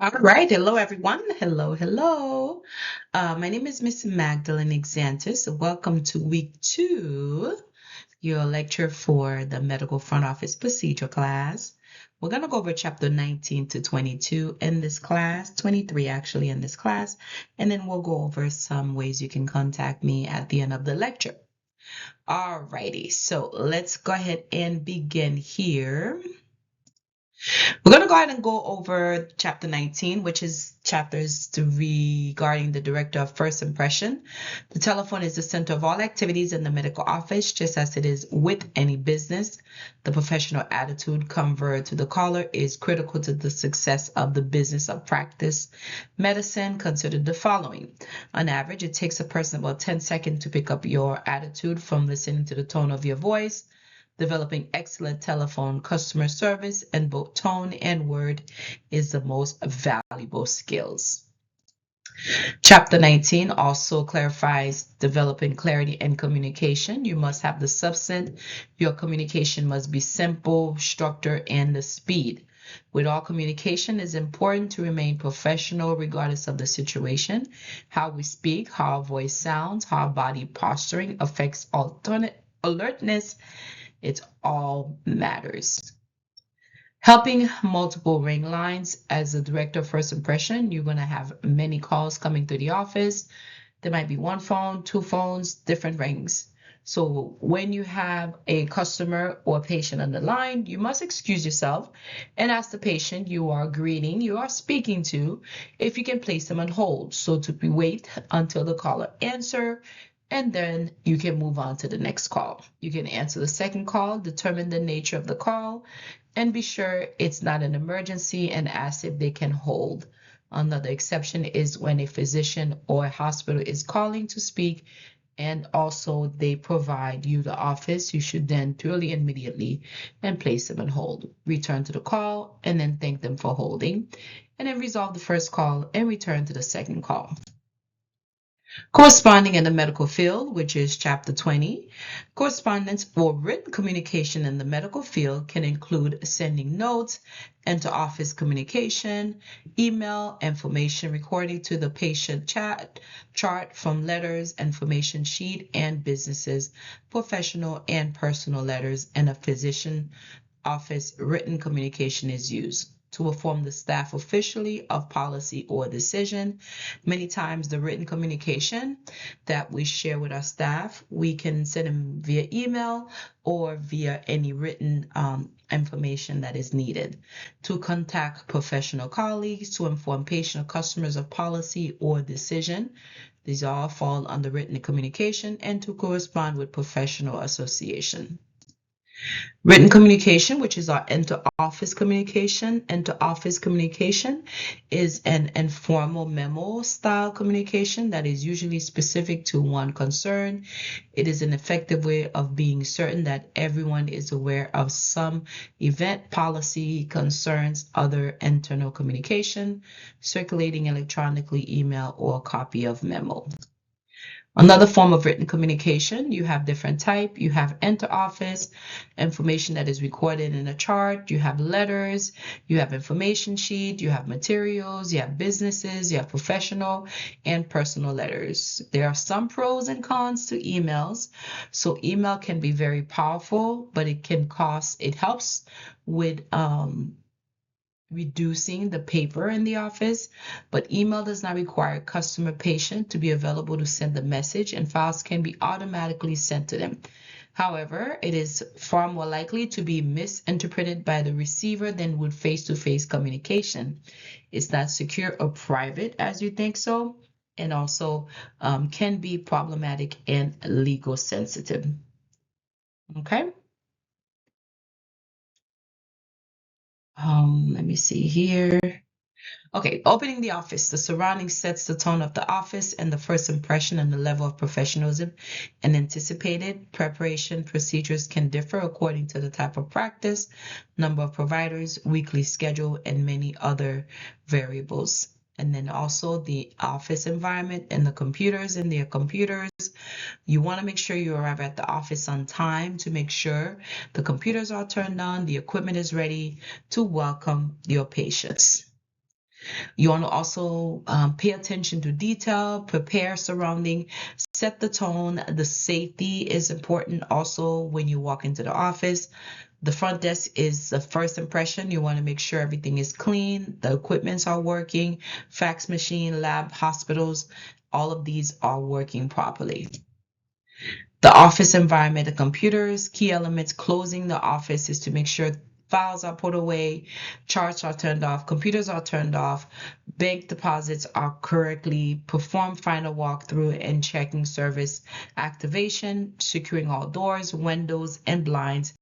All right. Hello, everyone. Hello, hello. My name is Miss Magdalene Exantis. Welcome to week 2, your lecture for the medical front office procedure class. We're going to go over chapter 19 to 22 in this class, 23 actually in this class, and then we'll go over some ways you can contact me at the end of the lecture. All righty. So let's go ahead and begin here. We're going to go ahead and go over chapter 19, which is chapters regarding the director of first impression. The telephone is the center of all activities in the medical office, just as it is with any business. The professional attitude conveyed to the caller is critical to the success of the business of practice medicine. Consider the following. On average, it takes a person about 10 seconds to pick up your attitude from listening to the tone of your voice. Developing excellent telephone customer service in both tone and word is the most valuable skills. Chapter 19 also clarifies developing clarity and communication. You must have the substance. Your communication must be simple, structured, and the speed. With all communication, it is important to remain professional regardless of the situation. How we speak, how our voice sounds, how our body posturing affects alertness. It all matters. Helping multiple ring lines. As a director of first impression, you're going to have many calls coming to the office. There might be one phone, two phones, different rings. So when you have a customer or patient on the line, you must excuse yourself and ask the patient you are greeting, you are speaking to, if you can place them on hold. So to wait until the caller answer, and then you can move on to the next call. You can answer the second call, determine the nature of the call, and be sure it's not an emergency and ask if they can hold. Another exception is when a physician or a hospital is calling to speak and also they provide you the office, you should then truly immediately and place them on hold. Return to the call and then thank them for holding, and then resolve the first call and return to the second call. Corresponding in the medical field, which is chapter 20. Correspondence or written communication in the medical field can include sending notes, inter-office communication, email, information recording to the patient chat, chart from letters, information sheet, and businesses, professional and personal letters, and a physician office written communication is used to inform the staff officially of policy or decision. Many times the written communication that we share with our staff, we can send them via email or via any written information that is needed. To contact professional colleagues, to inform patient or customers of policy or decision. These all fall under written communication, and to correspond with professional association. Written communication, which is our inter-office communication. Inter-office communication is an informal memo style communication that is usually specific to one concern. It is an effective way of being certain that everyone is aware of some event, policy, concerns, other internal communication, circulating electronically, email, or copy of memo. Another form of written communication, you have different type. You have inter-office, information that is recorded in a chart. You have letters, you have information sheet, you have materials, you have businesses, you have professional and personal letters. There are some pros and cons to emails. So email can be very powerful, but it helps with reducing the paper in the office, but email does not require customer patient to be available to send the message, and files can be automatically sent to them. However, it is far more likely to be misinterpreted by the receiver than would face-to-face communication. It's not secure or private as you think so, and also can be problematic and legal sensitive. Okay. Let me see here. Okay, opening the office. The surrounding sets the tone of the office and the first impression and the level of professionalism and anticipated preparation procedures can differ according to the type of practice, number of providers, weekly schedule, and many other variables. And then also the office environment and the computers and their computers. You want to make sure you arrive at the office on time to make sure the computers are turned on, the equipment is ready to welcome your patients. You want to also pay attention to detail, prepare surrounding, set the tone. The safety is important also when you walk into the office. The front desk is the first impression. You want to make sure everything is clean, the equipments are working, fax machine, lab, hospitals, all of these are working properly. The office environment, the computers, key elements closing the office is to make sure files are put away, charts are turned off, computers are turned off, bank deposits are correctly performed, final walkthrough and checking service activation, securing all doors, windows, and blinds,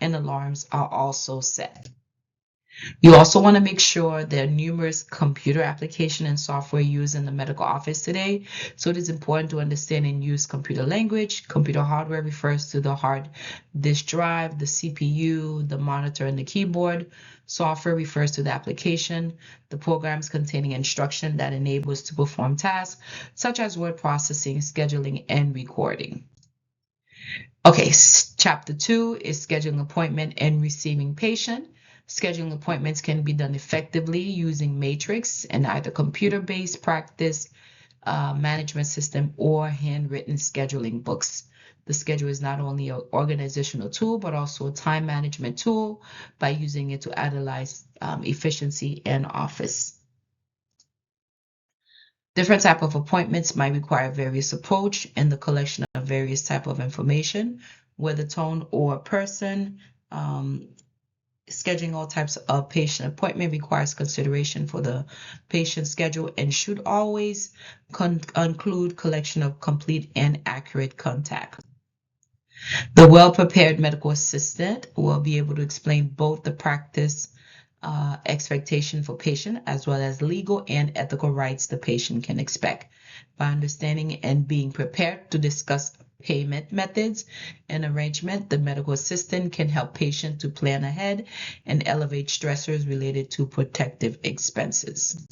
and alarms are also set. You also want to make sure there are numerous computer application and software used in the medical office today. So it is important to understand and use computer language. Computer hardware refers to the hard disk drive, the CPU, the monitor, and the keyboard. Software refers to the application, the programs containing instruction that enables to perform tasks such as word processing, scheduling, and recording. Okay, chapter 2 is scheduling appointment and receiving patient. Scheduling appointments can be done effectively using Matrix and either computer-based practice management system or handwritten scheduling books. The schedule is not only an organizational tool, but also a time management tool by using it to analyze efficiency in office. Different type of appointments might require various approach in the collection of various type of information, whether tone or person. Scheduling all types of patient appointment requires consideration for the patient schedule and should always include collection of complete and accurate contact. The well-prepared medical assistant will be able to explain both the practice expectation for patient as well as legal and ethical rights the patient can expect. By understanding and being prepared to discuss payment methods and arrangement, the medical assistant can help patient to plan ahead and elevate stressors related to protective expenses.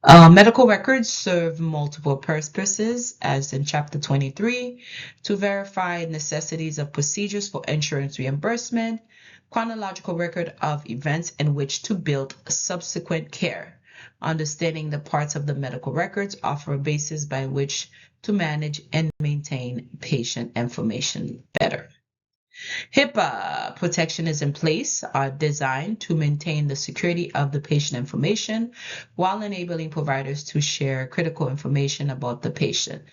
Medical records serve multiple purposes, as in Chapter 23, to verify necessities of procedures for insurance reimbursement, chronological record of events in which to build subsequent care. Understanding the parts of the medical records offer a basis by which to manage and maintain patient information better. HIPAA protection is in place, are designed to maintain the security of the patient information while enabling providers to share critical information about the patient.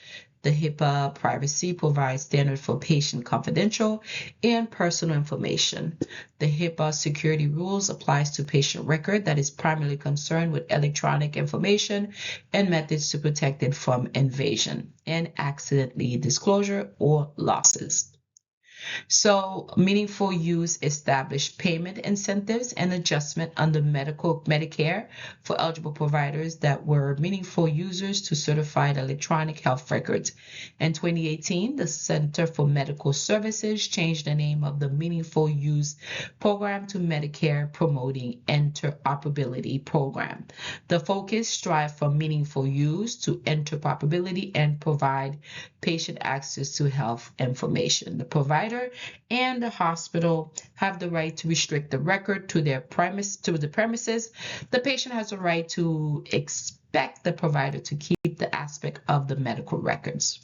The HIPAA privacy provides standards for patient confidential and personal information. The HIPAA security rules applies to patient record that is primarily concerned with electronic information and methods to protect it from invasion and accidentally disclosure or losses. So meaningful use established payment incentives and adjustment under Medicare for eligible providers that were meaningful users to certified electronic health records. In 2018, the Center for Medical Services changed the name of the Meaningful Use Program to Medicare Promoting Interoperability Program. The focus strive for meaningful use to interoperability and provide patient access to health information. The provider and the hospital have the right to restrict the record to the premises. The patient has a right to expect the provider to keep the aspect of the medical records.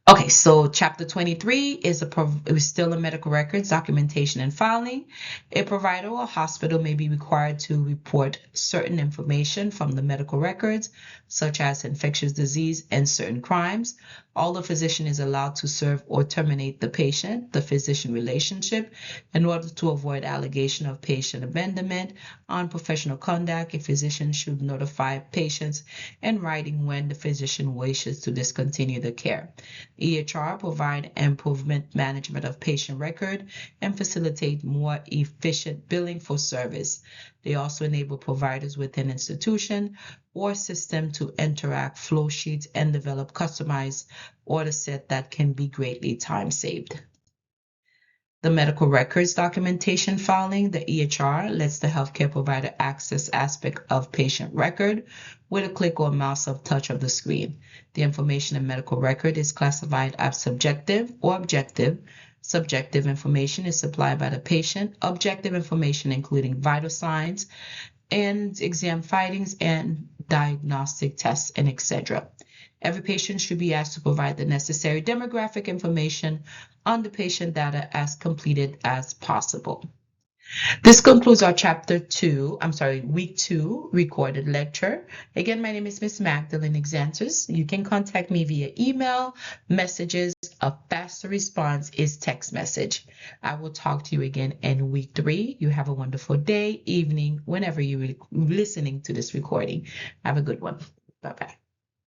Okay, so Chapter 23 is still a medical records, documentation, and filing. A provider or hospital may be required to report certain information from the medical records, such as infectious disease and certain crimes. All the physician is allowed to serve or terminate the patient-physician relationship in order to avoid allegation of patient abandonment, unprofessional conduct. A physician should notify patients in writing when the physician wishes to discontinue the care. EHR provide improvement management of patient record and facilitate more efficient billing for service. They also enable providers within institution or system to interact flow sheets and develop customized order set that can be greatly time saved. The medical records documentation filing, the EHR, lets the healthcare provider access aspect of patient record with a click or mouse of touch of the screen. The information in medical record is classified as subjective or objective. Subjective information is supplied by the patient. Objective information, including vital signs, and exam findings and diagnostic tests, and etc. Every patient should be asked to provide the necessary demographic information on the patient data as completed as possible. This concludes our week 2 recorded lecture. Again, my name is Miss Magdalene Exantus. You can contact me via email, messages. A faster response is text message. I will talk to you again in week 3. You have a wonderful day, evening, whenever you're listening to this recording. Have a good one. Bye-bye.